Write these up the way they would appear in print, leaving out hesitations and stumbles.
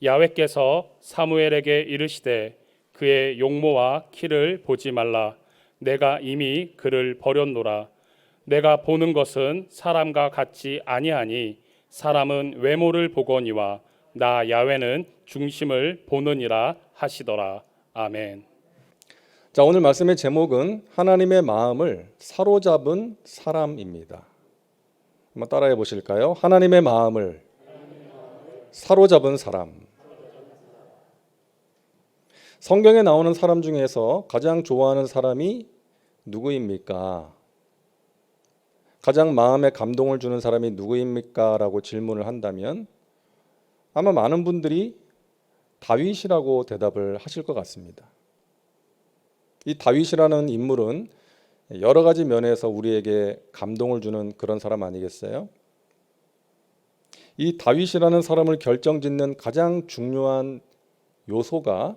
야훼께서 사무엘에게 이르시되 그의 용모와 키를 보지 말라. 내가 이미 그를 버렸노라. 내가 보는 것은 사람과 같지 아니하니 사람은 외모를 보거니와 나 야훼는 중심을 보느니라 하시더라. 아멘. 자, 오늘 말씀의 제목은 하나님의 마음을 사로잡은 사람입니다. 한번 따라해 보실까요? 하나님의 마음을 사로잡은 사람. 성경에 나오는 사람 중에서 가장 좋아하는 사람이 누구입니까? 가장 마음에 감동을 주는 사람이 누구입니까? 라고 질문을 한다면 아마 많은 분들이 다윗이라고 대답을 하실 것 같습니다. 이 다윗이라는 인물은 여러 가지 면에서 우리에게 감동을 주는 그런 사람 아니겠어요? 이 다윗이라는 사람을 결정짓는 가장 중요한 요소가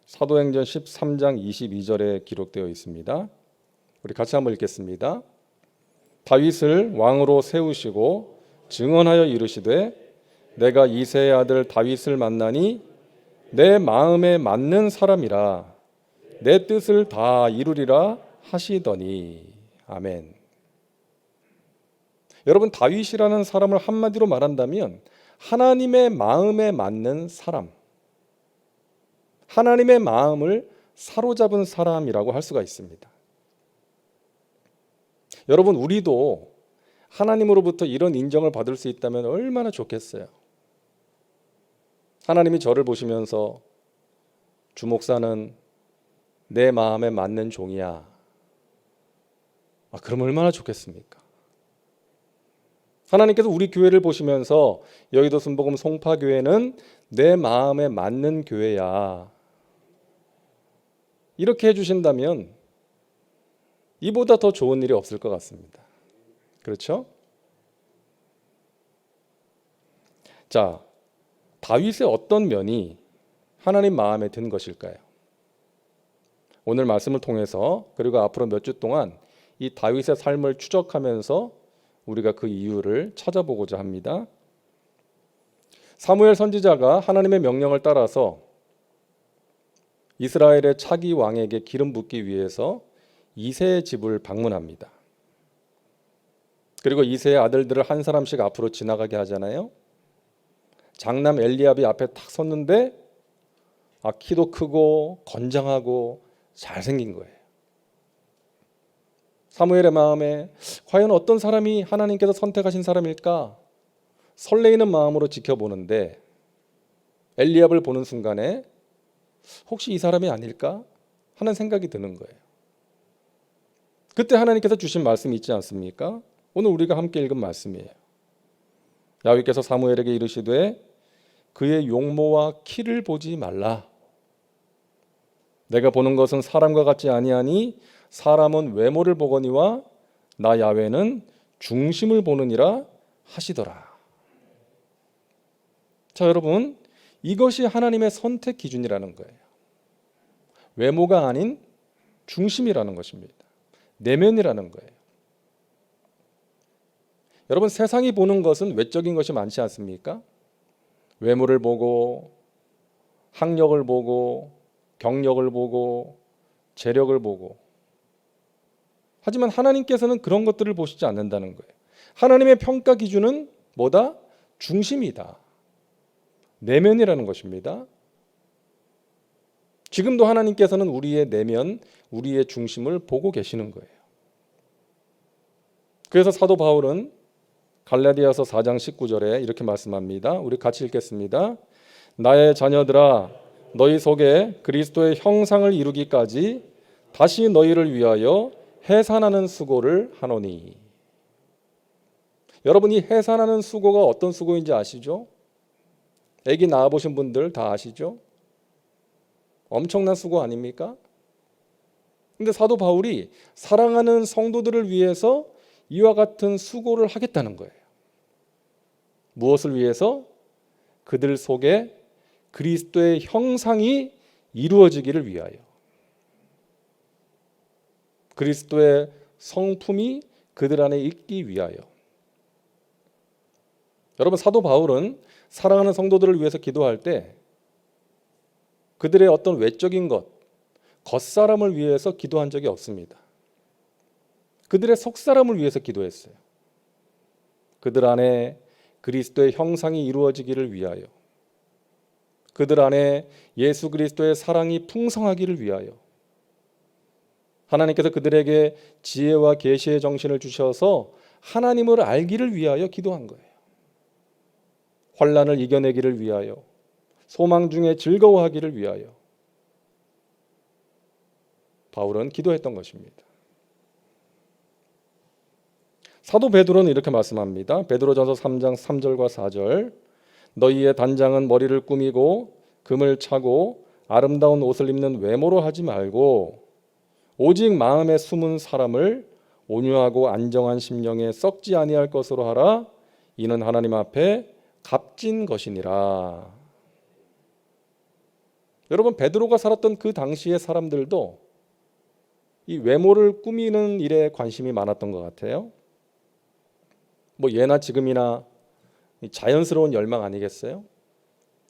사도행전 13장 22절에 기록되어 있습니다. 우리 같이 한번 읽겠습니다. 다윗을 왕으로 세우시고 증언하여 이르시되 내가 이새의 아들 다윗을 만나니 내 마음에 맞는 사람이라 내 뜻을 다 이루리라 하시더니. 아멘. 여러분, 다윗이라는 사람을 한마디로 말한다면 하나님의 마음에 맞는 사람, 하나님의 마음을 사로잡은 사람이라고 할 수가 있습니다. 여러분, 우리도 하나님으로부터 이런 인정을 받을 수 있다면 얼마나 좋겠어요. 하나님이 저를 보시면서 주 목사는 내 마음에 맞는 종이야. 그럼 얼마나 좋겠습니까? 하나님께서 우리 교회를 보시면서 여의도 순복음 송파교회는 내 마음에 맞는 교회야. 이렇게 해주신다면 이보다 더 좋은 일이 없을 것 같습니다. 그렇죠? 자, 다윗의 어떤 면이 하나님 마음에 든 것일까요? 오늘 말씀을 통해서 그리고 앞으로 몇 주 동안 이 다윗의 삶을 추적하면서 우리가 그 이유를 찾아보고자 합니다. 사무엘 선지자가 하나님의 명령을 따라서 이스라엘의 차기 왕에게 기름 붓기 위해서 이새의 집을 방문합니다. 그리고 이새의 아들들을 한 사람씩 앞으로 지나가게 하잖아요. 장남 엘리압이 앞에 탁 섰는데 키도 크고 건장하고 잘생긴 거예요. 사무엘의 마음에 과연 어떤 사람이 하나님께서 선택하신 사람일까? 설레이는 마음으로 지켜보는데 엘리압을 보는 순간에 혹시 이 사람이 아닐까 하는 생각이 드는 거예요. 그때 하나님께서 주신 말씀이 있지 않습니까? 오늘 우리가 함께 읽은 말씀이에요. 야훼께서 사무엘에게 이르시되 그의 용모와 키를 보지 말라. 내가 보는 것은 사람과 같지 아니하니 사람은 외모를 보거니와 나 야훼는 중심을 보느니라 하시더라. 자, 여러분, 이것이 하나님의 선택 기준이라는 거예요. 외모가 아닌 중심이라는 것입니다. 내면이라는 거예요. 여러분, 세상이 보는 것은 외적인 것이 많지 않습니까? 외모를 보고 학력을 보고 경력을 보고 재력을 보고. 하지만 하나님께서는 그런 것들을 보시지 않는다는 거예요. 하나님의 평가 기준은 뭐다? 중심이다. 내면이라는 것입니다. 지금도 하나님께서는 우리의 내면, 우리의 중심을 보고 계시는 거예요. 그래서 사도 바울은 갈라디아서 4장 19절에 이렇게 말씀합니다. 우리 같이 읽겠습니다. 나의 자녀들아, 너희 속에 그리스도의 형상을 이루기까지 다시 너희를 위하여 해산하는 수고를 하노니. 여러분, 이 해산하는 수고가 어떤 수고인지 아시죠? 아기 낳아보신 분들 다 아시죠? 엄청난 수고 아닙니까? 근데 사도 바울이 사랑하는 성도들을 위해서 이와 같은 수고를 하겠다는 거예요. 무엇을 위해서? 그들 속에 그리스도의 형상이 이루어지기를 위하여. 그리스도의 성품이 그들 안에 있기 위하여. 여러분, 사도 바울은 사랑하는 성도들을 위해서 기도할 때 그들의 어떤 외적인 것, 겉사람을 위해서 기도한 적이 없습니다. 그들의 속사람을 위해서 기도했어요. 그들 안에 그리스도의 형상이 이루어지기를 위하여, 그들 안에 예수 그리스도의 사랑이 풍성하기를 위하여, 하나님께서 그들에게 지혜와 계시의 정신을 주셔서 하나님을 알기를 위하여 기도한 거예요. 환난을 이겨내기를 위하여, 소망 중에 즐거워하기를 위하여 바울은 기도했던 것입니다. 사도 베드로는 이렇게 말씀합니다. 베드로전서 3장 3절과 4절. 너희의 단장은 머리를 꾸미고 금을 차고 아름다운 옷을 입는 외모로 하지 말고 오직 마음에 숨은 사람을 온유하고 안정한 심령에 썩지 아니할 것으로 하라. 이는 하나님 앞에 값진 것이니라. 여러분, 베드로가 살았던 그 당시의 사람들도 이 외모를 꾸미는 일에 관심이 많았던 것 같아요. 뭐 예나 지금이나 자연스러운 열망 아니겠어요?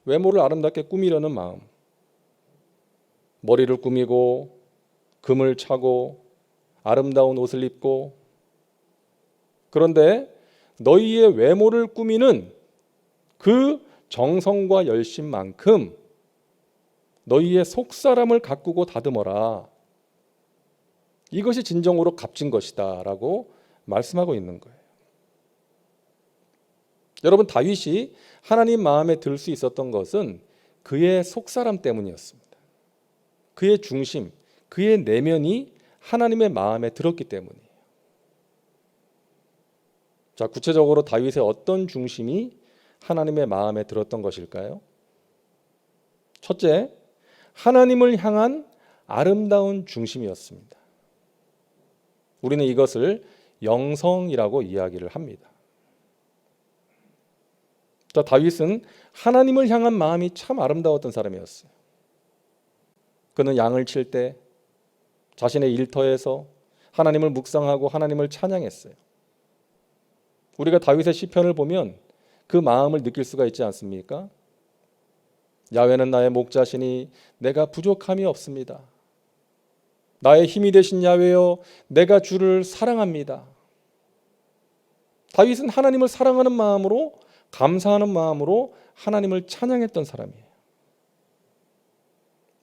외모를 아름답게 꾸미려는 마음. 머리를 꾸미고 금을 차고 아름다운 옷을 입고. 그런데 너희의 외모를 꾸미는 그 정성과 열심만큼 너희의 속사람을 가꾸고 다듬어라. 이것이 진정으로 값진 것이다 라고 말씀하고 있는 거예요. 여러분, 다윗이 하나님 마음에 들 수 있었던 것은 그의 속사람 때문이었습니다. 그의 중심, 그의 내면이 하나님의 마음에 들었기 때문이에요. 자, 구체적으로 다윗의 어떤 중심이 하나님의 마음에 들었던 것일까요? 첫째, 하나님을 향한 아름다운 중심이었습니다. 우리는 이것을 영성이라고 이야기를 합니다. 자, 다윗은 하나님을 향한 마음이 참 아름다웠던 사람이었어요. 그는 양을 칠 때 자신의 일터에서 하나님을 묵상하고 하나님을 찬양했어요. 우리가 다윗의 시편을 보면 그 마음을 느낄 수가 있지 않습니까? 야훼는 나의 목자시니 내가 부족함이 없습니다. 나의 힘이 되신 야훼여, 내가 주를 사랑합니다. 다윗은 하나님을 사랑하는 마음으로, 감사하는 마음으로 하나님을 찬양했던 사람이에요.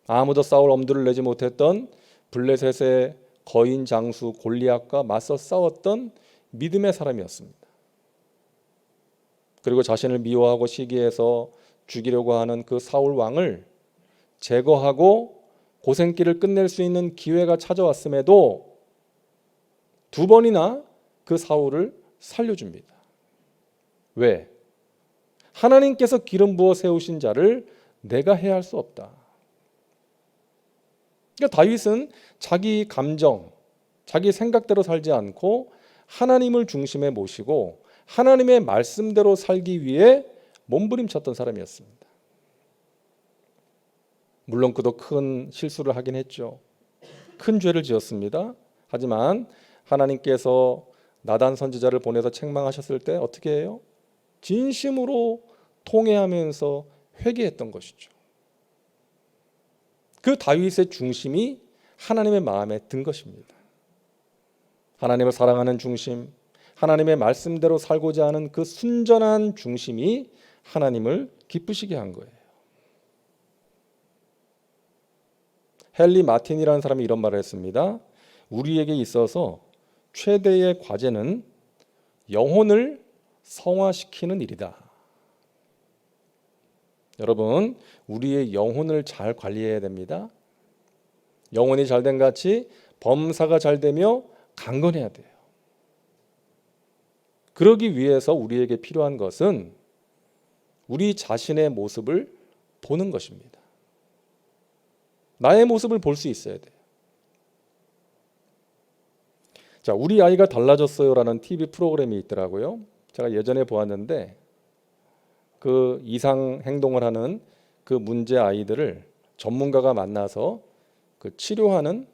아무도 싸울 엄두를 내지 못했던 블레셋의 거인 장수 골리앗과 맞서 싸웠던 믿음의 사람이었습니다. 그리고 자신을 미워하고 시기해서 죽이려고 하는 그 사울 왕을 제거하고 고생길을 끝낼 수 있는 기회가 찾아왔음에도 2번이나 그 사울을 살려줍니다. 왜? 하나님께서 기름 부어 세우신 자를 내가 해할 수 없다. 그러니까 다윗은 자기 감정, 자기 생각대로 살지 않고 하나님을 중심에 모시고 하나님의 말씀대로 살기 위해 몸부림쳤던 사람이었습니다. 물론 그도 큰 실수를 하긴 했죠. 큰 죄를 지었습니다. 하지만 하나님께서 나단 선지자를 보내서 책망하셨을 때 어떻게 해요? 진심으로 통회하면서 회개했던 것이죠. 그 다윗의 중심이 하나님의 마음에 든 것입니다. 하나님을 사랑하는 중심, 하나님의 말씀대로 살고자 하는 그 순전한 중심이 하나님을 기쁘시게 한 거예요. 헨리 마틴이라는 사람이 이런 말을 했습니다. 우리에게 있어서 최대의 과제는 영혼을 성화시키는 일이다. 여러분, 우리의 영혼을 잘 관리해야 됩니다. 영혼이 잘된 같이 범사가 잘되며 강건해야 돼요. 그러기 위해서 우리에게 필요한 것은 우리 자신의 모습을 보는 것입니다. 나의 모습을 볼 수 있어야 돼요. 자, 우리 아이가 달라졌어요라는 TV 프로그램이 있더라고요. 제가 예전에 보았는데 그 이상 행동을 하는 그 문제 아이들을 전문가가 만나서 그 치료하는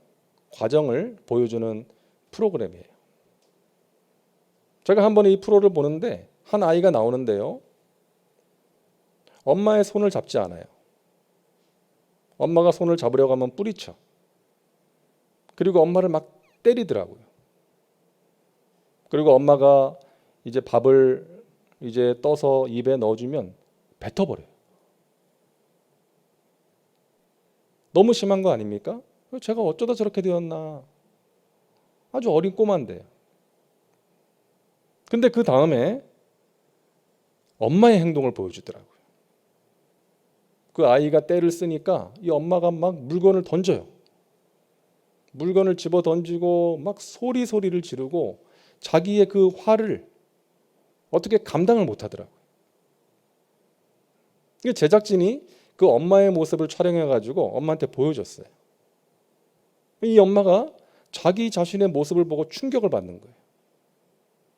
과정을 보여주는 프로그램이에요. 제가 한 번 이 프로를 보는데 한 아이가 나오는데요. 엄마의 손을 잡지 않아요. 엄마가 손을 잡으려고 하면 뿌리쳐. 그리고 엄마를 막 때리더라고요. 그리고 엄마가 이제 밥을 이제 떠서 입에 넣어주면 뱉어버려요. 너무 심한 거 아닙니까? 제가 어쩌다 저렇게 되었나. 아주 어린 꼬마인데. 근데 그 다음에 엄마의 행동을 보여주더라고요. 그 아이가 때를 쓰니까 이 엄마가 막 물건을 던져요. 물건을 집어 던지고 막 소리를 지르고 자기의 그 화를 어떻게 감당을 못 하더라고요. 제작진이 그 엄마의 모습을 촬영해가지고 엄마한테 보여줬어요. 이 엄마가 자기 자신의 모습을 보고 충격을 받는 거예요.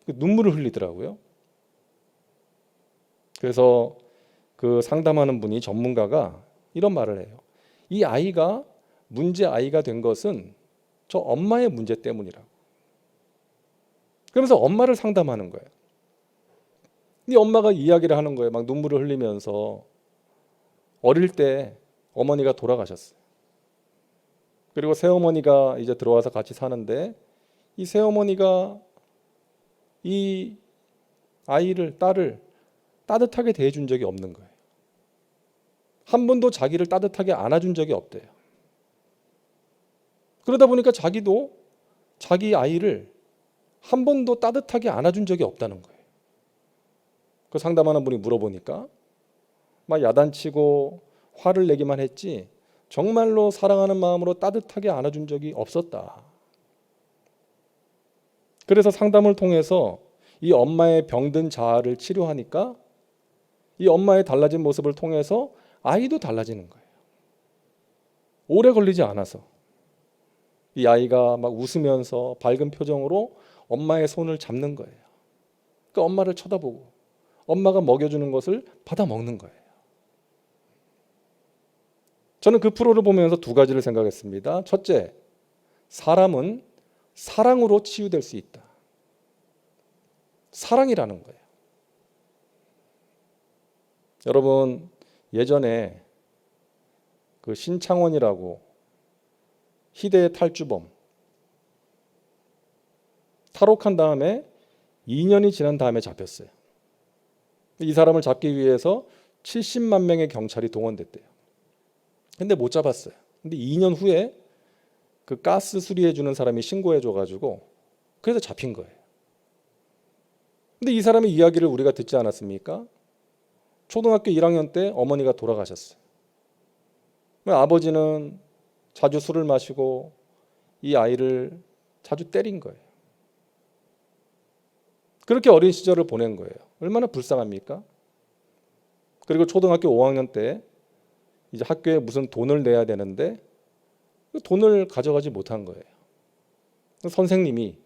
눈물을 흘리더라고요. 그래서 그 상담하는 분이 전문가가 이런 말을 해요. 이 아이가 문제 아이가 된 것은 저 엄마의 문제 때문이라고. 그러면서 엄마를 상담하는 거예요. 이 엄마가 이야기를 하는 거예요. 막 눈물을 흘리면서 어릴 때 어머니가 돌아가셨어요. 그리고 새어머니가 이제 들어와서 같이 사는데 이 새어머니가 이 아이를, 딸을 따뜻하게 대해준 적이 없는 거예요. 한 번도 자기를 따뜻하게 안아준 적이 없대요. 그러다 보니까 자기도 자기 아이를 한 번도 따뜻하게 안아준 적이 없다는 거예요. 그 상담하는 분이 물어보니까 막 야단치고 화를 내기만 했지 정말로 사랑하는 마음으로 따뜻하게 안아준 적이 없었다. 그래서 상담을 통해서 이 엄마의 병든 자아를 치료하니까 이 엄마의 달라진 모습을 통해서 아이도 달라지는 거예요. 오래 걸리지 않아서 이 아이가 막 웃으면서 밝은 표정으로 엄마의 손을 잡는 거예요. 그러니까 엄마를 쳐다보고 엄마가 먹여주는 것을 받아 먹는 거예요. 저는 그 프로를 보면서 두 가지를 생각했습니다. 첫째, 사람은 사랑으로 치유될 수 있다. 사랑이라는 거예요. 여러분, 예전에 그 신창원이라고 희대의 탈주범 탈옥한 다음에 2년이 지난 다음에 잡혔어요. 이 사람을 잡기 위해서 70만 명의 경찰이 동원됐대요. 근데 못 잡았어요. 근데 2년 후에 그 가스 수리해 주는 사람이 신고해 줘가지고 그래서 잡힌 거예요. 근데 이 사람의 이야기를 우리가 듣지 않았습니까? 초등학교 1학년 때 어머니가 돌아가셨어요. 아버지는 자주 술을 마시고 이 아이를 자주 때린 거예요. 그렇게 어린 시절을 보낸 거예요. 얼마나 불쌍합니까? 그리고 초등학교 5학년 때 이제 학교에 무슨 돈을 내야 되는데 그 돈을 가져가지 못한 거예요. 선생님이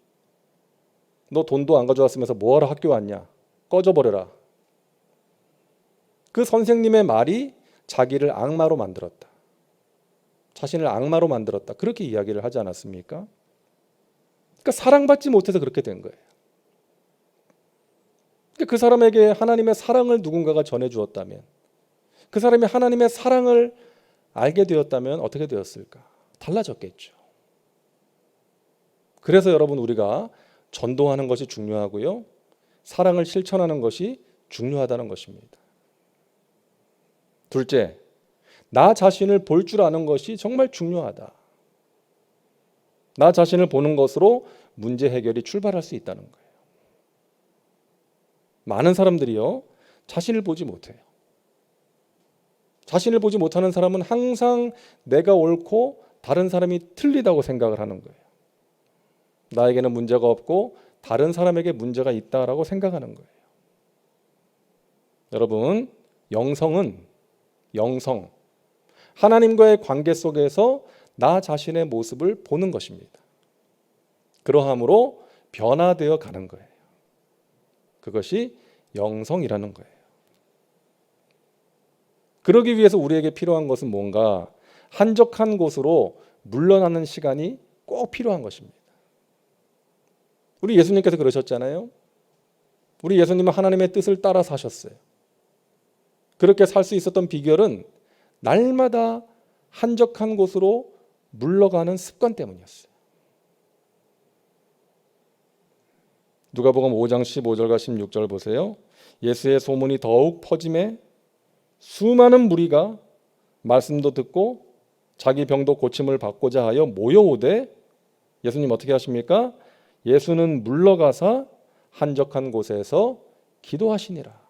너 돈도 안 가져왔으면서 뭐하러 학교 왔냐? 꺼져버려라. 그 선생님의 말이 자기를 악마로 만들었다. 자신을 악마로 만들었다. 그렇게 이야기를 하지 않았습니까? 그러니까 사랑받지 못해서 그렇게 된 거예요. 그러니까 그 사람에게 하나님의 사랑을 누군가가 전해주었다면, 그 사람이 하나님의 사랑을 알게 되었다면 어떻게 되었을까? 달라졌겠죠. 그래서 여러분, 우리가 전도하는 것이 중요하고요, 사랑을 실천하는 것이 중요하다는 것입니다. 둘째, 나 자신을 볼 줄 아는 것이 정말 중요하다. 나 자신을 보는 것으로 문제 해결이 출발할 수 있다는 거예요. 많은 사람들이요, 자신을 보지 못해요. 자신을 보지 못하는 사람은 항상 내가 옳고 다른 사람이 틀리다고 생각을 하는 거예요. 나에게는 문제가 없고 다른 사람에게 문제가 있다라고 생각하는 거예요. 여러분, 영성, 하나님과의 관계 속에서 나 자신의 모습을 보는 것입니다. 그러함으로 변화되어 가는 거예요. 그것이 영성이라는 거예요. 그러기 위해서 우리에게 필요한 것은 뭔가 한적한 곳으로 물러나는 시간이 꼭 필요한 것입니다. 우리 예수님께서 그러셨잖아요. 우리 예수님은 하나님의 뜻을 따라 사셨어요. 그렇게 살 수 있었던 비결은 날마다 한적한 곳으로 물러가는 습관 때문이었어요. 누가복음 5장 15절과 16절 보세요. 예수의 소문이 더욱 퍼짐에 수많은 무리가 말씀도 듣고 자기 병도 고침을 받고자 하여 모여오되 예수님 어떻게 하십니까? 예수는 물러가사 한적한 곳에서 기도하시니라.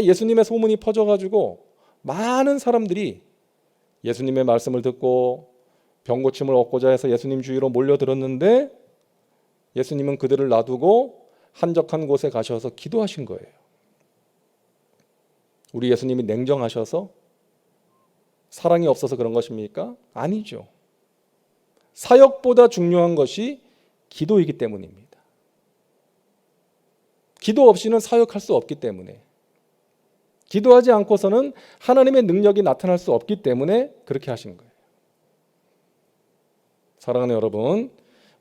예수님의 소문이 퍼져가지고 많은 사람들이 예수님의 말씀을 듣고 병 고침을 얻고자 해서 예수님 주위로 몰려들었는데 예수님은 그들을 놔두고 한적한 곳에 가셔서 기도하신 거예요. 우리 예수님이 냉정하셔서 사랑이 없어서 그런 것입니까? 아니죠. 사역보다 중요한 것이 기도이기 때문입니다. 기도 없이는 사역할 수 없기 때문에, 기도하지 않고서는 하나님의 능력이 나타날 수 없기 때문에 그렇게 하신 거예요. 사랑하는 여러분,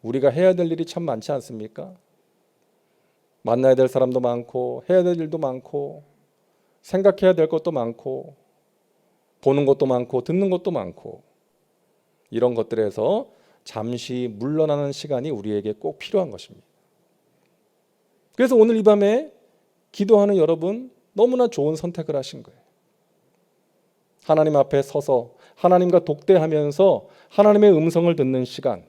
우리가 해야 될 일이 참 많지 않습니까? 만나야 될 사람도 많고 해야 될 일도 많고 생각해야 될 것도 많고 보는 것도 많고 듣는 것도 많고, 이런 것들에서 잠시 물러나는 시간이 우리에게 꼭 필요한 것입니다. 그래서 오늘 이 밤에 기도하는 여러분, 너무나 좋은 선택을 하신 거예요. 하나님 앞에 서서 하나님과 독대하면서 하나님의 음성을 듣는 시간,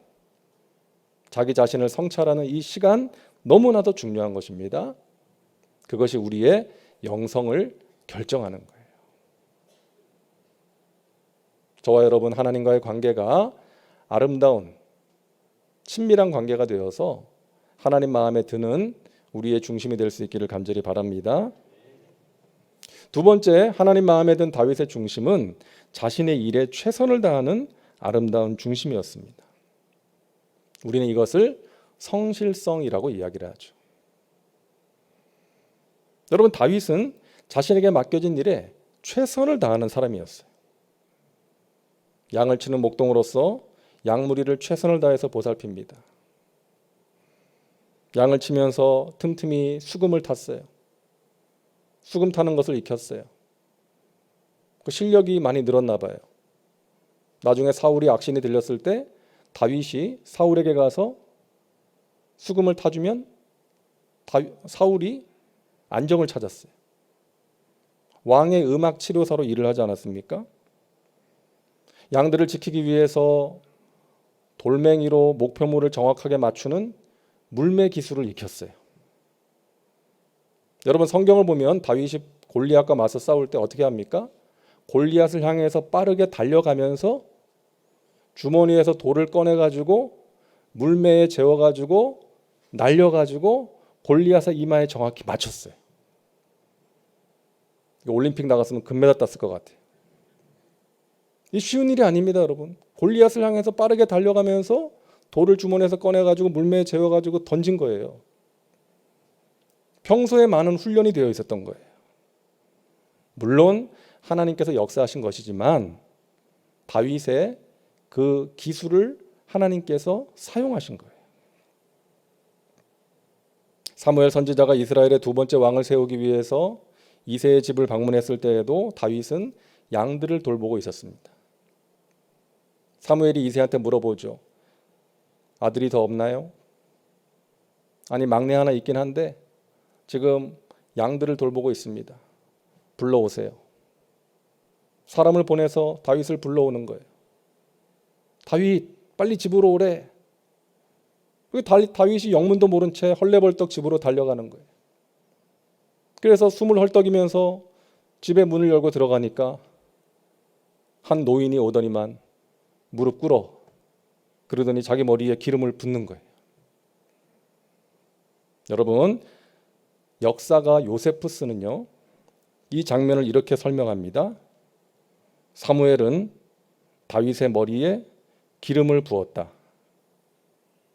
자기 자신을 성찰하는 이 시간, 너무나도 중요한 것입니다. 그것이 우리의 영성을 결정하는 거예요. 저와 여러분, 하나님과의 관계가 아름다운 친밀한 관계가 되어서 하나님 마음에 드는 우리의 중심이 될 수 있기를 간절히 바랍니다. 두 번째, 하나님 마음에 든 다윗의 중심은 자신의 일에 최선을 다하는 아름다운 중심이었습니다. 우리는 이것을 성실성이라고 이야기를 하죠. 여러분, 다윗은 자신에게 맡겨진 일에 최선을 다하는 사람이었어요. 양을 치는 목동으로서 양무리를 최선을 다해서 보살핍니다. 양을 치면서 틈틈이 수금을 탔어요. 수금 타는 것을 익혔어요. 그 실력이 많이 늘었나 봐요. 나중에 사울이 악신이 들렸을 때 다윗이 사울에게 가서 수금을 타주면 사울이 안정을 찾았어요. 왕의 음악 치료사로 일을 하지 않았습니까? 양들을 지키기 위해서 돌멩이로 목표물을 정확하게 맞추는 물매 기술을 익혔어요. 여러분, 성경을 보면 다윗이 골리앗과 맞서 싸울 때 어떻게 합니까? 골리앗을 향해서 빠르게 달려가면서 주머니에서 돌을 꺼내가지고 물매에 재워가지고 날려가지고 골리앗의 이마에 정확히 맞췄어요. 올림픽 나갔으면 금메달 땄을 것 같아요. 이 쉬운 일이 아닙니다, 여러분. 골리앗을 향해서 빠르게 달려가면서 돌을 주머니에서 꺼내가지고 물매에 재워가지고 던진 거예요. 평소에 많은 훈련이 되어 있었던 거예요. 물론 하나님께서 역사하신 것이지만 다윗의 그 기술을 하나님께서 사용하신 거예요. 사무엘 선지자가 이스라엘의 두 번째 왕을 세우기 위해서 이새의 집을 방문했을 때에도 다윗은 양들을 돌보고 있었습니다. 사무엘이 이새한테 물어보죠. 아들이 더 없나요? 아니, 막내 하나 있긴 한데 지금 양들을 돌보고 있습니다. 불러오세요. 사람을 보내서 다윗을 불러오는 거예요. 다윗, 빨리 집으로 오래. 다윗이 영문도 모른 채 헐레벌떡 집으로 달려가는 거예요. 그래서 숨을 헐떡이면서 집의 문을 열고 들어가니까 한 노인이 오더니만 무릎 꿇어. 그러더니 자기 머리에 기름을 붓는 거예요. 여러분, 역사가 요세푸스는요, 이 장면을 이렇게 설명합니다. 사무엘은 다윗의 머리에 기름을 부었다.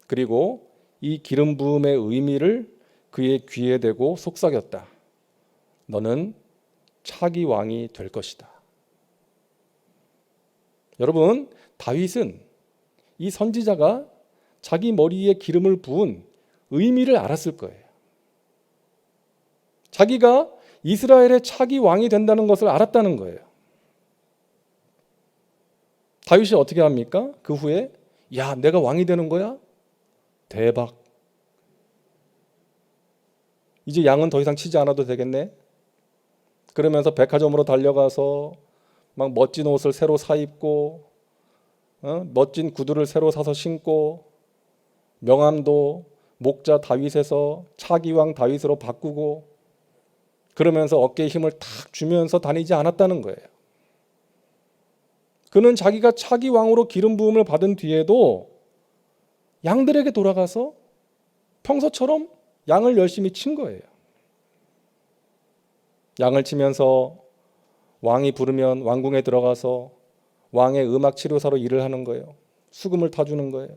그리고 이 기름 부음의 의미를 그의 귀에 대고 속삭였다. 너는 차기 왕이 될 것이다. 여러분, 다윗은 이 선지자가 자기 머리에 기름을 부은 의미를 알았을 거예요. 자기가 이스라엘의 차기 왕이 된다는 것을 알았다는 거예요. 다윗이 어떻게 합니까? 그 후에 야, 내가 왕이 되는 거야? 대박. 이제 양은 더 이상 치지 않아도 되겠네. 그러면서 백화점으로 달려가서 막 멋진 옷을 새로 사 입고 멋진 구두를 새로 사서 신고 명함도 목자 다윗에서 차기왕 다윗으로 바꾸고 그러면서 어깨에 힘을 탁 주면서 다니지 않았다는 거예요. 그는 자기가 차기왕으로 기름 부음을 받은 뒤에도 양들에게 돌아가서 평소처럼 양을 열심히 친 거예요. 양을 치면서 왕이 부르면 왕궁에 들어가서 왕의 음악 치료사로 일을 하는 거예요. 수금을 타주는 거예요.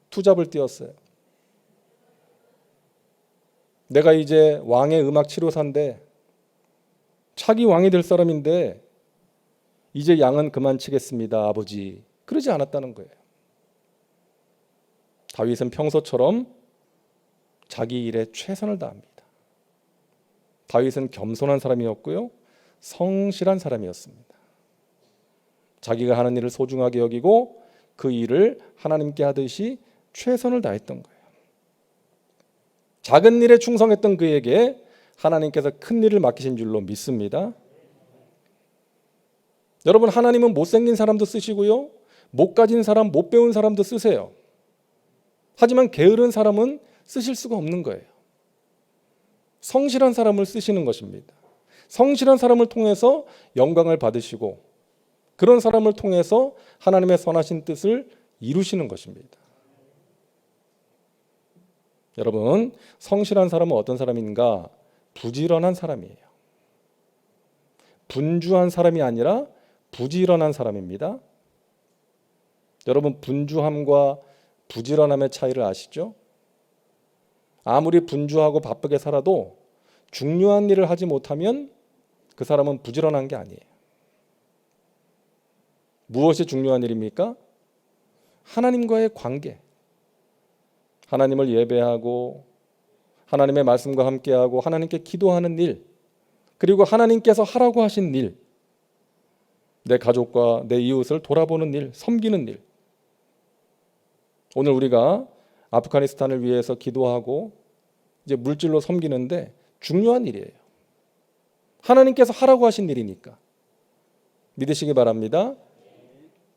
투잡을 뛰었어요. 내가 이제 왕의 음악 치료사인데 차기 왕이 될 사람인데 이제 양은 그만 치겠습니다, 아버지. 그러지 않았다는 거예요. 다윗은 평소처럼 자기 일에 최선을 다합니다. 다윗은 겸손한 사람이었고요. 성실한 사람이었습니다. 자기가 하는 일을 소중하게 여기고 그 일을 하나님께 하듯이 최선을 다했던 거예요. 작은 일에 충성했던 그에게 하나님께서 큰 일을 맡기신 줄로 믿습니다. 여러분, 하나님은 못생긴 사람도 쓰시고요. 못 가진 사람, 못 배운 사람도 쓰세요. 하지만 게으른 사람은 쓰실 수가 없는 거예요. 성실한 사람을 쓰시는 것입니다. 성실한 사람을 통해서 영광을 받으시고 그런 사람을 통해서 하나님의 선하신 뜻을 이루시는 것입니다. 여러분, 성실한 사람은 어떤 사람인가? 부지런한 사람이에요. 분주한 사람이 아니라 부지런한 사람입니다. 여러분, 분주함과 부지런함의 차이를 아시죠? 아무리 분주하고 바쁘게 살아도 중요한 일을 하지 못하면 그 사람은 부지런한 게 아니에요. 무엇이 중요한 일입니까? 하나님과의 관계. 하나님을 예배하고 하나님의 말씀과 함께하고 하나님께 기도하는 일, 그리고 하나님께서 하라고 하신 일, 내 가족과 내 이웃을 돌아보는 일, 섬기는 일. 오늘 우리가 아프가니스탄을 위해서 기도하고 이제 물질로 섬기는데 중요한 일이에요. 하나님께서 하라고 하신 일이니까 믿으시기 바랍니다.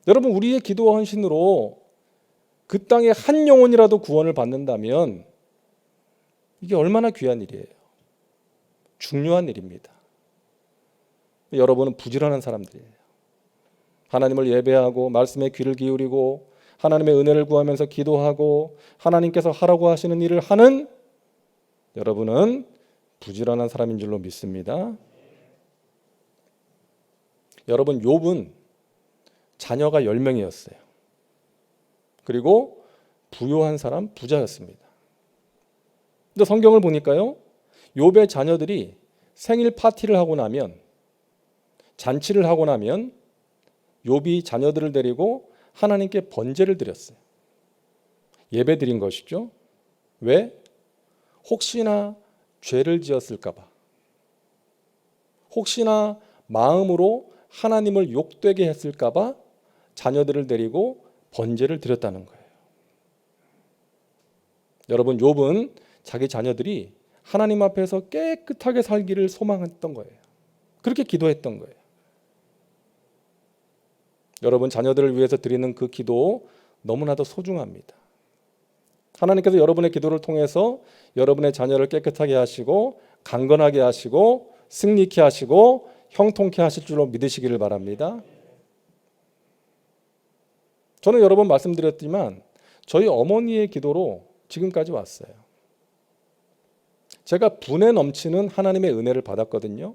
여러분, 우리의 기도와 헌신으로 그 땅에 한 영혼이라도 구원을 받는다면 이게 얼마나 귀한 일이에요. 중요한 일입니다. 여러분은 부지런한 사람들이에요. 하나님을 예배하고 말씀에 귀를 기울이고 하나님의 은혜를 구하면서 기도하고 하나님께서 하라고 하시는 일을 하는 여러분은 부지런한 사람인 줄로 믿습니다. 여러분, 욥은 자녀가 10명이었어요. 그리고 부유한 사람, 부자였습니다. 근데 성경을 보니까요, 욥의 자녀들이 생일 파티를 하고 나면, 잔치를 하고 나면 욥이 자녀들을 데리고 하나님께 번제를 드렸어요. 예배 드린 것이죠. 왜? 혹시나 죄를 지었을까 봐. 혹시나 마음으로 하나님을 욕되게 했을까 봐 자녀들을 데리고 번제를 드렸다는 거예요. 여러분, 욥은 자기 자녀들이 하나님 앞에서 깨끗하게 살기를 소망했던 거예요. 그렇게 기도했던 거예요. 여러분, 자녀들을 위해서 드리는 그 기도 너무나도 소중합니다. 하나님께서 여러분의 기도를 통해서 여러분의 자녀를 깨끗하게 하시고 강건하게 하시고 승리케 하시고 형통케 하실 줄로 믿으시기를 바랍니다. 저는 여러 번 말씀드렸지만 저희 어머니의 기도로 지금까지 왔어요. 제가 분에 넘치는 하나님의 은혜를 받았거든요.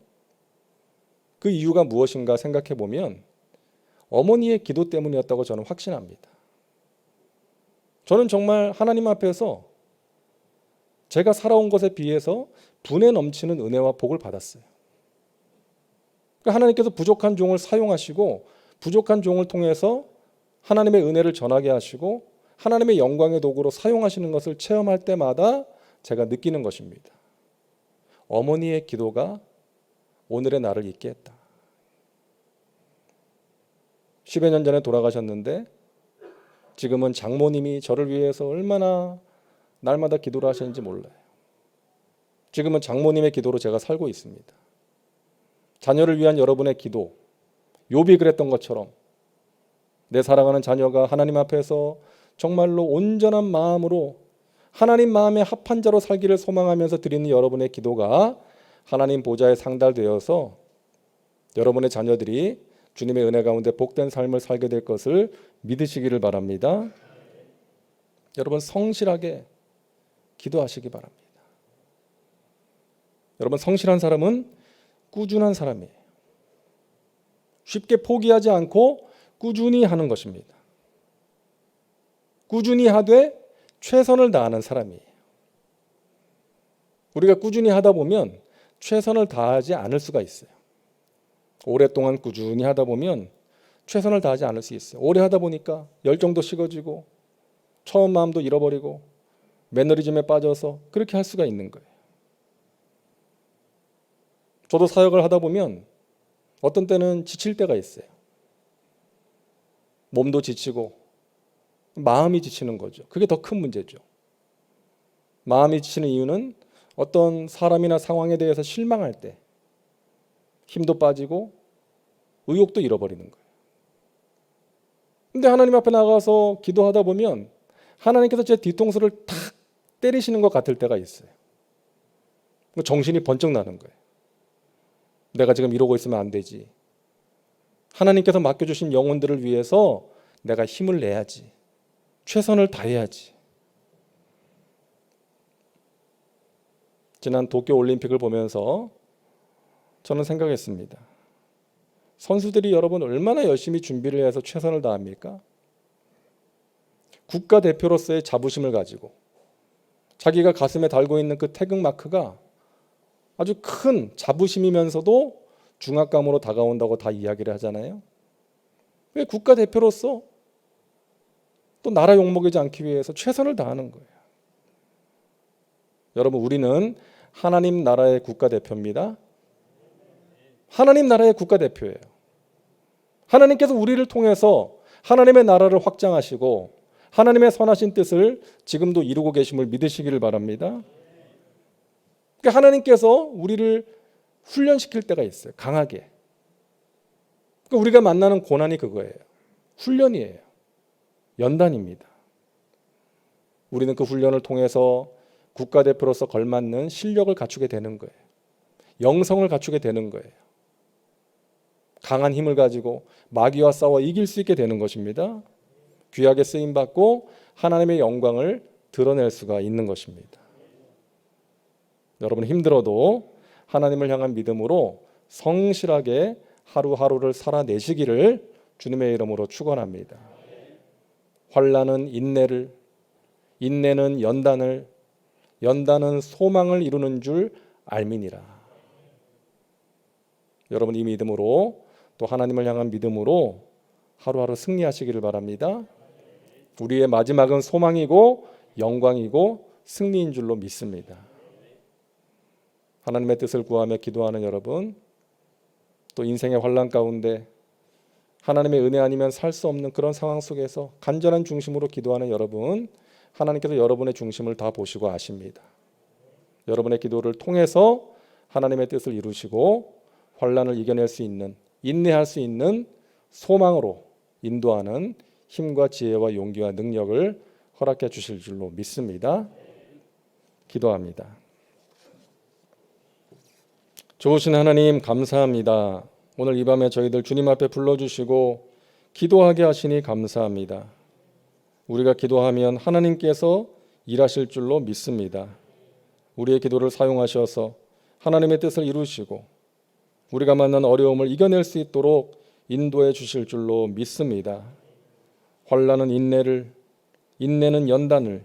그 이유가 무엇인가 생각해 보면 어머니의 기도 때문이었다고 저는 확신합니다. 저는 정말 하나님 앞에서 제가 살아온 것에 비해서 분에 넘치는 은혜와 복을 받았어요. 하나님께서 부족한 종을 사용하시고 부족한 종을 통해서 하나님의 은혜를 전하게 하시고 하나님의 영광의 도구로 사용하시는 것을 체험할 때마다 제가 느끼는 것입니다. 어머니의 기도가 오늘의 나를 있게 했다. 10여 년 전에 돌아가셨는데 지금은 장모님이 저를 위해서 얼마나 날마다 기도를 하시는지 몰라요. 지금은 장모님의 기도로 제가 살고 있습니다. 자녀를 위한 여러분의 기도, 욥이 그랬던 것처럼 내 사랑하는 자녀가 하나님 앞에서 정말로 온전한 마음으로 하나님 마음에 합한 자로 살기를 소망하면서 드리는 여러분의 기도가 하나님 보좌에 상달되어서 여러분의 자녀들이 주님의 은혜 가운데 복된 삶을 살게 될 것을 믿으시기를 바랍니다. 여러분 성실하게 기도하시기 바랍니다. 여러분 성실한 사람은 꾸준한 사람이에요. 쉽게 포기하지 않고 꾸준히 하는 것입니다. 꾸준히 하되 최선을 다하는 사람이에요. 우리가 꾸준히 하다 보면 최선을 다하지 않을 수가 있어요. 오랫동안 꾸준히 하다 보면 최선을 다하지 않을 수 있어요. 오래 하다 보니까 열정도 식어지고 처음 마음도 잃어버리고 매너리즘에 빠져서 그렇게 할 수가 있는 거예요. 저도 사역을 하다 보면 어떤 때는 지칠 때가 있어요. 몸도 지치고 마음이 지치는 거죠. 그게 더 큰 문제죠. 마음이 지치는 이유는 어떤 사람이나 상황에 대해서 실망할 때 힘도 빠지고 의욕도 잃어버리는 거예요. 근데 하나님 앞에 나가서 기도하다 보면 하나님께서 제 뒤통수를 탁 때리시는 것 같을 때가 있어요. 정신이 번쩍 나는 거예요. 내가 지금 이러고 있으면 안 되지. 하나님께서 맡겨주신 영혼들을 위해서 내가 힘을 내야지. 최선을 다해야지. 지난 도쿄올림픽을 보면서 저는 생각했습니다. 선수들이 여러분 얼마나 열심히 준비를 해서 최선을 다합니까? 국가대표로서의 자부심을 가지고 자기가 가슴에 달고 있는 그 태극 마크가 아주 큰 자부심이면서도 중압감으로 다가온다고 다 이야기를 하잖아요. 왜 국가대표로서 또 나라 욕먹이지 않기 위해서 최선을 다하는 거예요. 여러분 우리는 하나님 나라의 국가대표입니다. 하나님 나라의 국가대표예요. 하나님께서 우리를 통해서 하나님의 나라를 확장하시고 하나님의 선하신 뜻을 지금도 이루고 계심을 믿으시기를 바랍니다. 그러니까 하나님께서 우리를 훈련시킬 때가 있어요. 강하게. 그러니까 우리가 만나는 고난이 그거예요. 훈련이에요. 연단입니다. 우리는 그 훈련을 통해서 국가대표로서 걸맞는 실력을 갖추게 되는 거예요. 영성을 갖추게 되는 거예요. 강한 힘을 가지고 마귀와 싸워 이길 수 있게 되는 것입니다. 귀하게 쓰임받고 하나님의 영광을 드러낼 수가 있는 것입니다. 여러분 힘들어도 하나님을 향한 믿음으로 성실하게 하루하루를 살아내시기를 주님의 이름으로 축원합니다. 환난은 인내를, 인내는 연단을, 연단은 소망을 이루는 줄 알미니라. 여러분 이 믿음으로 또 하나님을 향한 믿음으로 하루하루 승리하시기를 바랍니다. 우리의 마지막은 소망이고 영광이고 승리인 줄로 믿습니다. 하나님의 뜻을 구하며 기도하는 여러분, 또 인생의 환난 가운데 하나님의 은혜 아니면 살 수 없는 그런 상황 속에서 간절한 중심으로 기도하는 여러분, 하나님께서 여러분의 중심을 다 보시고 아십니다. 여러분의 기도를 통해서 하나님의 뜻을 이루시고 환난을 이겨낼 수 있는, 인내할 수 있는 소망으로 인도하는 힘과 지혜와 용기와 능력을 허락해 주실 줄로 믿습니다. 기도합니다. 좋으신 하나님 감사합니다. 오늘 이 밤에 저희들 주님 앞에 불러주시고 기도하게 하시니 감사합니다. 우리가 기도하면 하나님께서 일하실 줄로 믿습니다. 우리의 기도를 사용하셔서 하나님의 뜻을 이루시고 우리가 만난 어려움을 이겨낼 수 있도록 인도해 주실 줄로 믿습니다. 환난은 인내를, 인내는 연단을,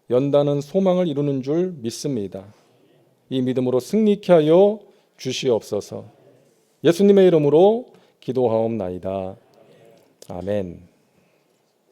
연단은 소망을 이루는 줄 믿습니다. 이 믿음으로 승리케 하여 주시옵소서. 예수님의 이름으로 기도하옵나이다. 아멘.